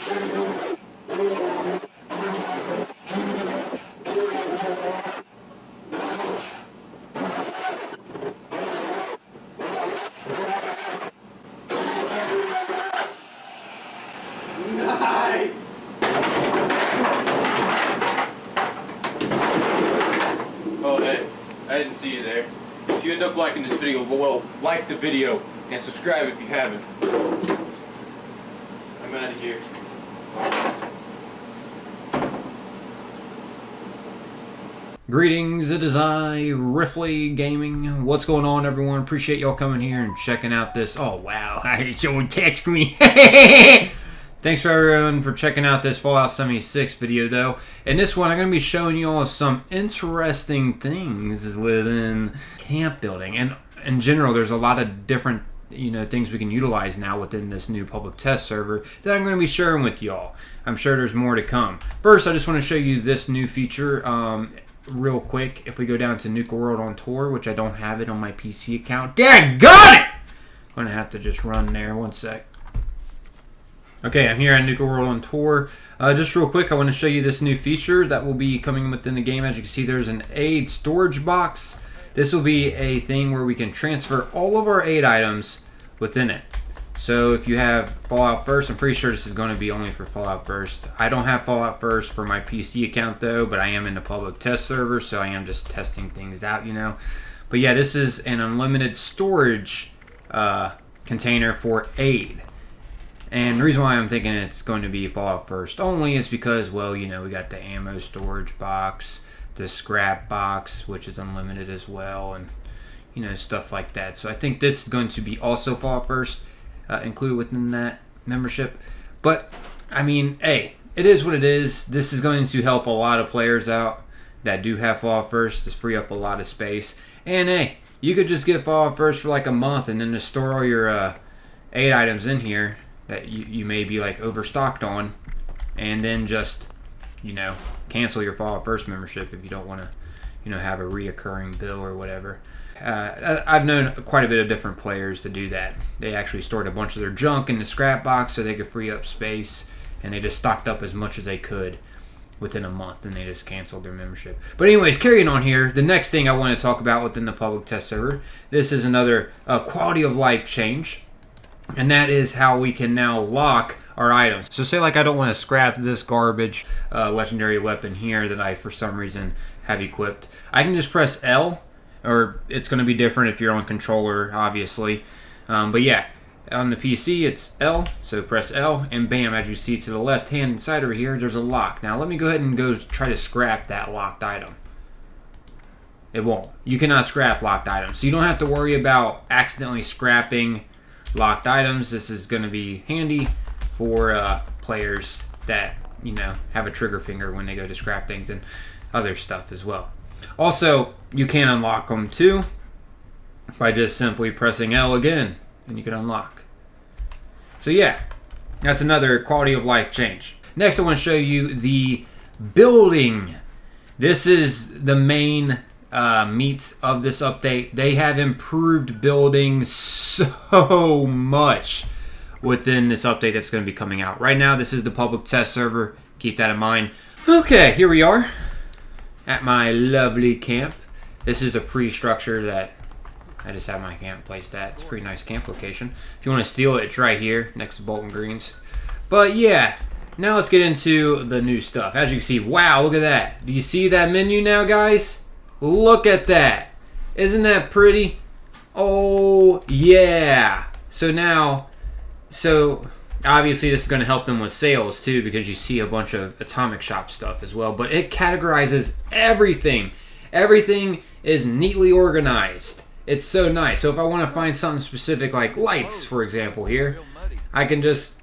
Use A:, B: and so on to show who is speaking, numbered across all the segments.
A: Nice! Oh, hey, I didn't see you there. If you end up liking this video, well, like the video and subscribe if you haven't. I'm out of here.
B: Greetings, it is I, Riffley Gaming. What's going on, everyone? Appreciate y'all coming here and checking out this. Oh, wow. Someone text me. Thanks for everyone for checking out this Fallout 76 video, though. In this one, I'm going to be showing y'all some interesting things within camp building. And in general, there's a lot of different things we can utilize now within this new public test server that I'm going to be sharing with y'all. I'm sure there's more to come. First, I just want to show you this new feature real quick. If we go down to Nuka World on Tour, which I don't have it on my PC account. Daggone it! I'm going to have to just run there. One sec. Okay, I'm here on Nuka World on Tour. Just real quick, I want to show you this new feature that will be coming within the game. As you can see, there's an aid storage box. This will be a thing where we can transfer all of our aid items within it. So if you have Fallout First, I'm pretty sure this is going to be only for Fallout First. I don't have Fallout First for my PC account though, but I am in the public test server, so I am just testing things out, But yeah, this is an unlimited storage container for aid. And the reason why I'm thinking it's going to be Fallout First only is because, well, we got the ammo storage box, the scrap box, which is unlimited as well, and stuff like that. So I think this is going to be also Fallout First included within that membership. But I mean, hey, it is what it is. This is going to help a lot of players out that do have Fallout First to free up a lot of space. And hey, you could just get Fallout First for like a month and then just store all your aid items in here that you may be like overstocked on, and then just cancel your Fallout First membership if you don't want to have a reoccurring bill or whatever. I've known quite a bit of different players to do that. They actually stored a bunch of their junk in the scrap box so they could free up space, and they just stocked up as much as they could within a month, and they just canceled their membership. But anyways, carrying on here, the next thing I want to talk about within the public test server, this is another quality of life change. And that is how we can now lock our items. So say like I don't want to scrap this garbage legendary weapon here that I for some reason have equipped. I can just press L, or it's going to be different if you're on controller, obviously. But yeah, on the PC it's L, so press L, and bam, as you see to the left hand side over here, there's a lock. Now let me go ahead and go try to scrap that locked item. It won't. You cannot scrap locked items. So you don't have to worry about accidentally scrapping locked items. This is going to be handy for players that have a trigger finger when they go to scrap things and other stuff as well. Also, you can unlock them too by just simply pressing L again, and you can unlock. So yeah, that's another quality of life change. Next, I want to show you the building. This is the main meat of this update. They have improved building so much within this update that's going to be coming out. Right now, this is the public test server. Keep that in mind. Okay, here we are at my lovely camp. This is a pre-structure that I just have my camp placed at. It's a pretty nice camp location. If you want to steal it, it's right here next to Bolton Greens. But yeah, now let's get into the new stuff. As you can see, wow, look at that. Do you see that menu now, guys? Look at that. Isn't that pretty? Oh, yeah. So obviously this is going to help them with sales too, because you see a bunch of Atomic Shop stuff as well. But it categorizes everything. Everything is neatly organized. It's so nice. So if I want to find something specific like lights, for example, here, I can just,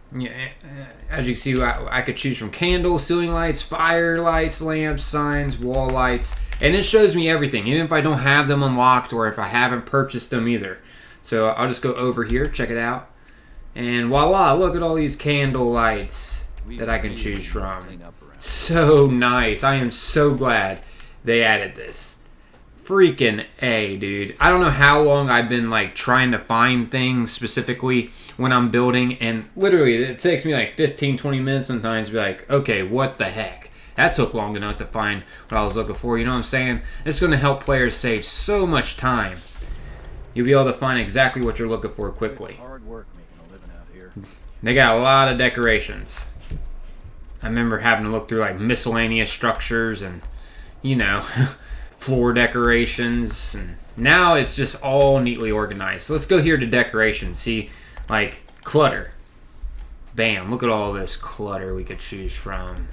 B: as you can see, I could choose from candles, ceiling lights, fire lights, lamps, signs, wall lights. And it shows me everything, even if I don't have them unlocked or if I haven't purchased them either. So I'll just go over here, check it out. And voila, look at all these candle lights that I can choose from. So nice. I am so glad they added this. Freaking A, dude. I don't know how long I've been like trying to find things specifically when I'm building, and literally it takes me like 15-20 minutes sometimes to be like, okay, what the heck? That took long enough to find what I was looking for, you know what I'm saying? It's going to help players save so much time. You'll be able to find exactly what you're looking for quickly.
C: It's hard work making a living out here.
B: They got a lot of decorations. I remember having to look through like miscellaneous structures and, you know, floor decorations, and now it's just all neatly organized. So let's go here to decorations. See, like clutter. Bam, look at all this clutter we could choose from.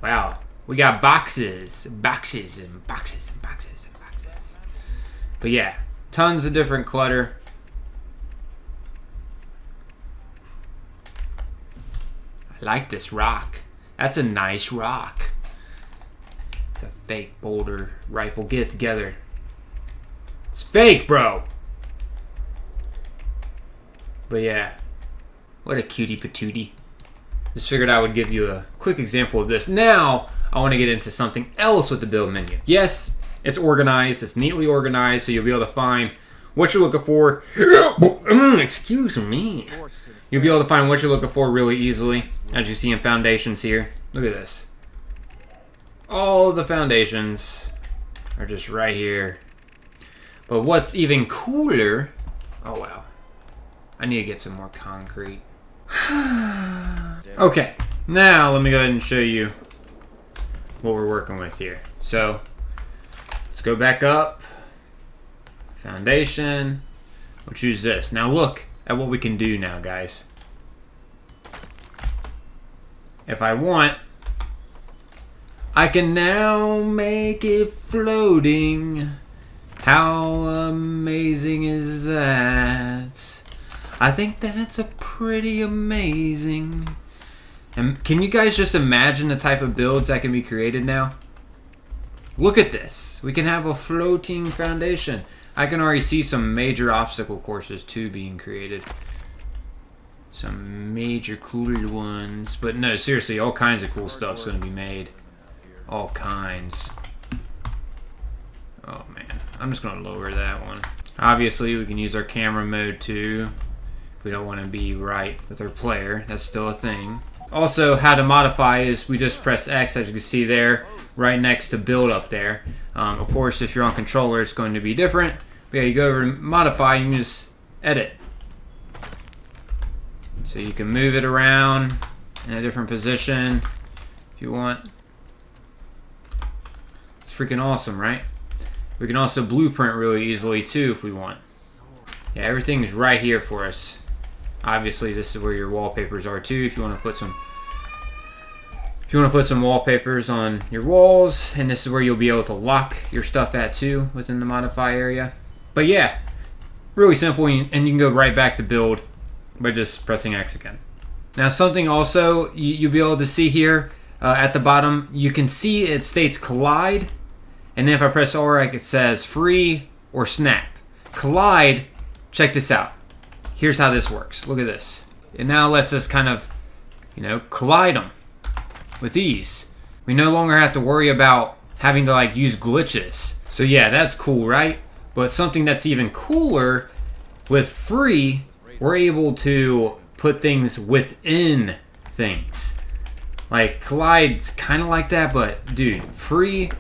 B: Wow, we got boxes and boxes and boxes and boxes and boxes. But yeah, tons of different clutter. I like this rock. That's a nice rock. It's a fake boulder rifle. Get it together. It's fake, bro. But yeah, what a cutie patootie. Just figured I would give you a quick example of this. Now, I want to get into something else with the build menu. Yes, it's organized. It's neatly organized, so you'll be able to find what you're looking for. Excuse me. You'll be able to find what you're looking for really easily, as you see in foundations here. Look at this. All of the foundations are just right here. But what's even cooler... Oh, wow. I need to get some more concrete. Okay, now let me go ahead and show you what we're working with here. So, let's go back up. Foundation. We'll choose this. Now look at what we can do now, guys. If I want, I can now make it floating. How amazing is that? I think that's a pretty amazing. And can you guys just imagine the type of builds that can be created now? Look at this. We can have a floating foundation. I can already see some major obstacle courses too being created. Some major cool ones. But no, seriously, all kinds of cool stuff's going to be made. All kinds. Oh man, I'm just going to lower that one. Obviously, we can use our camera mode too. If we don't want to be right with our player, that's still a thing. Also, how to modify is we just press X, as you can see there, right next to build up there. Of course, if you're on controller, it's going to be different. But yeah, you go over to modify, you can just edit. So you can move it around in a different position if you want. It's freaking awesome, right? We can also blueprint really easily too if we want. Yeah, everything's right here for us. Obviously, this is where your wallpapers are too. If you want to put some, wallpapers on your walls, and this is where you'll be able to lock your stuff at too within the modify area. But yeah, really simple, and you can go right back to build by just pressing X again. Now, something also you'll be able to see here at the bottom, you can see it states collide, and then if I press R, it says free or snap. Collide. Check this out. Here's how this works. Look at this. It now lets us kind of, collide them with ease. We no longer have to worry about having to use glitches. So yeah, that's cool, right? But something that's even cooler, with free, we're able to put things within things. Like collide's kind of like that, but dude, free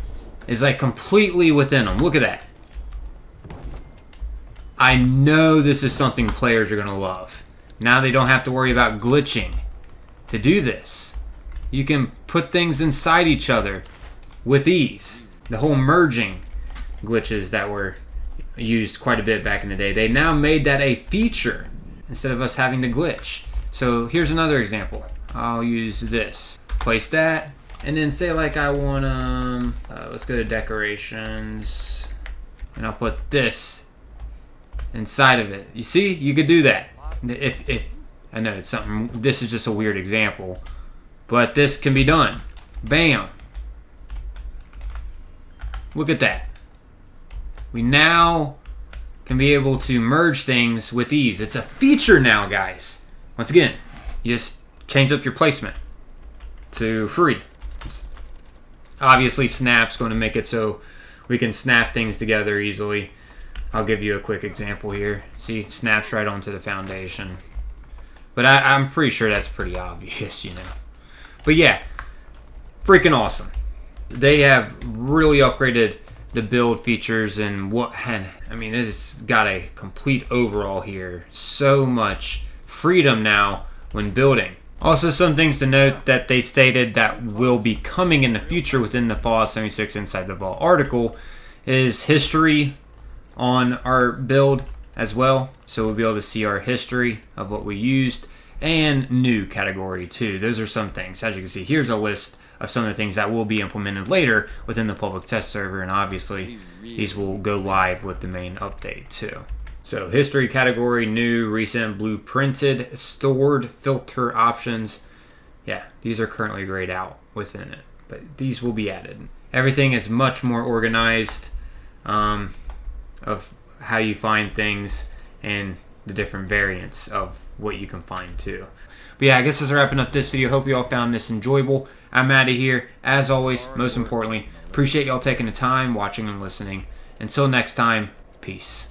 B: is completely within them. Look at that. I know this is something players are going to love. Now they don't have to worry about glitching to do this. You can put things inside each other with ease. The whole merging glitches that were used quite a bit back in the day, they now made that a feature instead of us having to glitch. So here's another example. I'll use this. Place that, and then say I want let's go to decorations, and I'll put this inside of it. You see, you could do that. If I know it's something, this is just a weird example, but this can be done. Bam. Look at that. We now can be able to merge things with ease. It's a feature now, guys. Once again, you just change up your placement to free. Obviously, snap's going to make it so we can snap things together easily. I'll give you a quick example here. See, it snaps right onto the foundation. But I'm pretty sure that's pretty obvious, you know. But yeah, freaking awesome. They have really upgraded the build features and I mean, it's got a complete overhaul here. So much freedom now when building. Also, some things to note that they stated that will be coming in the future within the Fallout 76 Inside the Vault article is history on our build as well. So we'll be able to see our history of what we used, and new category too. Those are some things. As you can see, here's a list of some of the things that will be implemented later within the public test server, and obviously these will go live with the main update too. So history category, new, recent, blueprinted, stored, filter options. Yeah, these are currently grayed out within it, but these will be added. Everything is much more organized of how you find things and the different variants of what you can find too. But yeah, I guess that's wrapping up this video. Hope you all found this enjoyable. I'm out of here. As always, most importantly, appreciate y'all taking the time, watching and listening. Until next time, peace.